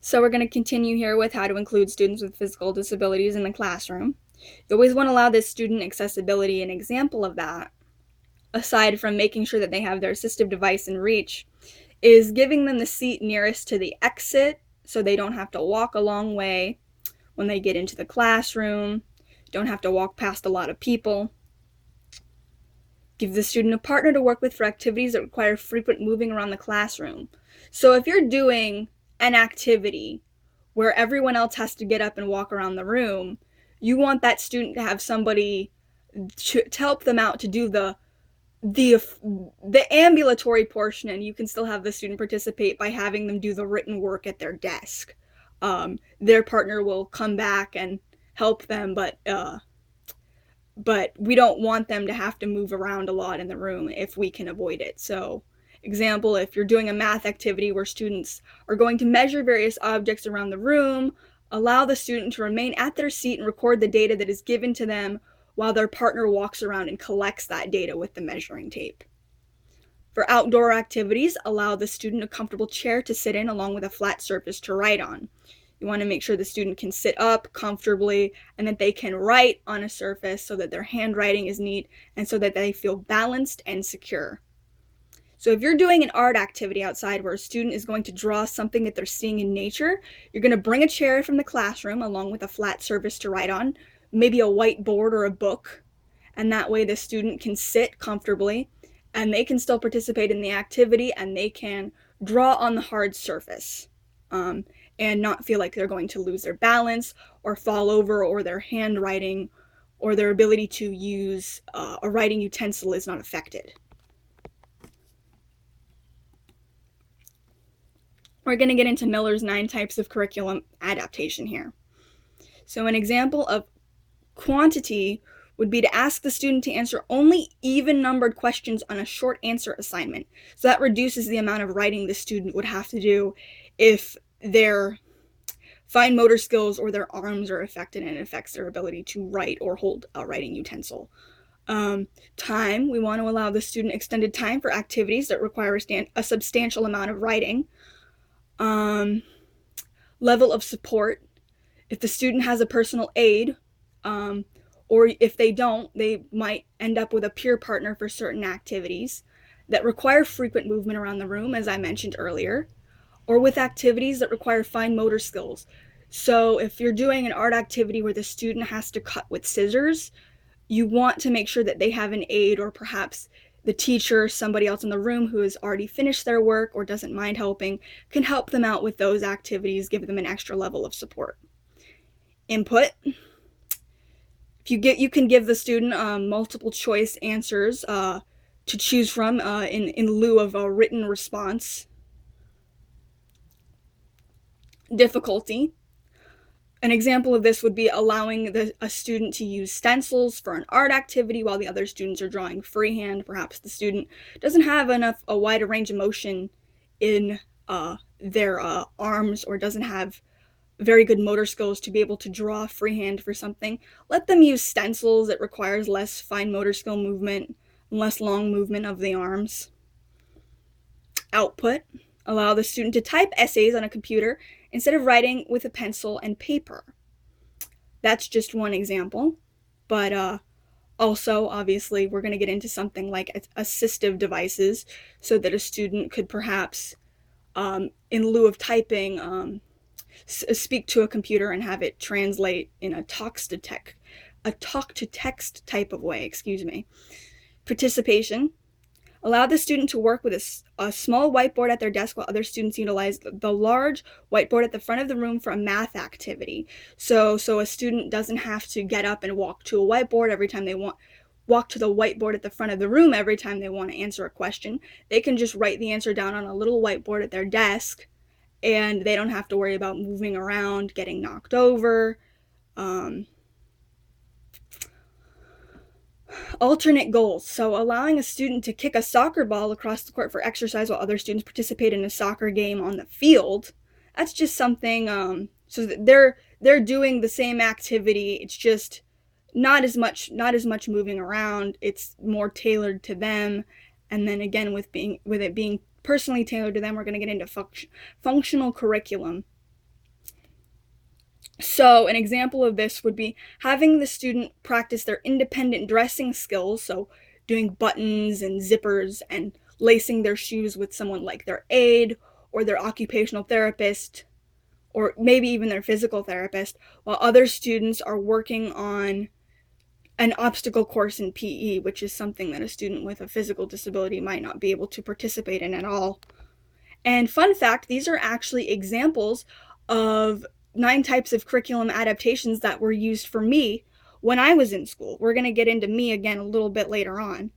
So we're going to continue here with how to include students with physical disabilities in the classroom. You always want to allow this student accessibility. An example of that, aside from making sure that they have their assistive device in reach, is giving them the seat nearest to the exit so they don't have to walk a long way when they get into the classroom, don't have to walk past a lot of people. Give the student a partner to work with for activities that require frequent moving around the classroom. So if you're doing an activity where everyone else has to get up and walk around the room, you want that student to have somebody to help them out to do the ambulatory portion, and you can still have the student participate by having them do the written work at their desk. Their partner will come back and help them, but we don't want them to have to move around a lot in the room if we can avoid it. So, example, if you're doing a math activity where students are going to measure various objects around the room, allow the student to remain at their seat and record the data that is given to them while their partner walks around and collects that data with the measuring tape. For outdoor activities, allow the student a comfortable chair to sit in along with a flat surface to write on. You want to make sure the student can sit up comfortably and that they can write on a surface so that their handwriting is neat and so that they feel balanced and secure. So if you're doing an art activity outside where a student is going to draw something that they're seeing in nature, you're going to bring a chair from the classroom along with a flat surface to write on, maybe a whiteboard or a book, and that way the student can sit comfortably and they can still participate in the activity and they can draw on the hard surface. And not feel like they're going to lose their balance or fall over, or their handwriting or their ability to use a writing utensil is not affected. We're going to get into Miller's 9 types of curriculum adaptation here. So an example of quantity would be to ask the student to answer only even-numbered questions on a short answer assignment. So that reduces the amount of writing the student would have to do if their fine motor skills or their arms are affected, and it affects their ability to write or hold a writing utensil. Time, we want to allow the student extended time for activities that require a substantial amount of writing. Level of support, if the student has a personal aide, or if they don't, they might end up with a peer partner for certain activities that require frequent movement around the room, as I mentioned earlier, or with activities that require fine motor skills. So if you're doing an art activity where the student has to cut with scissors, you want to make sure that they have an aide, or perhaps the teacher, somebody else in the room who has already finished their work or doesn't mind helping, can help them out with those activities, give them an extra level of support. Input. You can give the student multiple choice answers to choose from in lieu of a written response. Difficulty. An example of this would be allowing a student to use stencils for an art activity while the other students are drawing freehand. Perhaps the student doesn't have a wider range of motion in their arms, or doesn't have very good motor skills to be able to draw freehand for something. Let them use stencils. It requires less fine motor skill movement and less long movement of the arms. Output. Allow the student to type essays on a computer instead of writing with a pencil and paper. That's just one example, but also, obviously, we're going to get into something like assistive devices so that a student could perhaps, in lieu of typing, speak to a computer and have it translate in a talk-to-text type of way, Participation. Allow the student to work with a small whiteboard at their desk while other students utilize the large whiteboard at the front of the room for a math activity. So a student doesn't have to get up and walk to a whiteboard every time they walk to the whiteboard at the front of the room every time they want to answer a question. They can just write the answer down on a little whiteboard at their desk, and they don't have to worry about moving around, getting knocked over. Alternate goals. So allowing a student to kick a soccer ball across the court for exercise while other students participate in a soccer game on the field. That's just something, so that they're doing the same activity. It's just not as much moving around. It's more tailored to them. And then again, with it being personally tailored to them, we're going to get into functional curriculum. So an example of this would be having the student practice their independent dressing skills, so doing buttons and zippers and lacing their shoes with someone like their aide or their occupational therapist or maybe even their physical therapist, while other students are working on an obstacle course in PE, which is something that a student with a physical disability might not be able to participate in at all. And fun fact, these are actually examples of 9 types of curriculum adaptations that were used for me when I was in school. We're going to get into me again a little bit later on.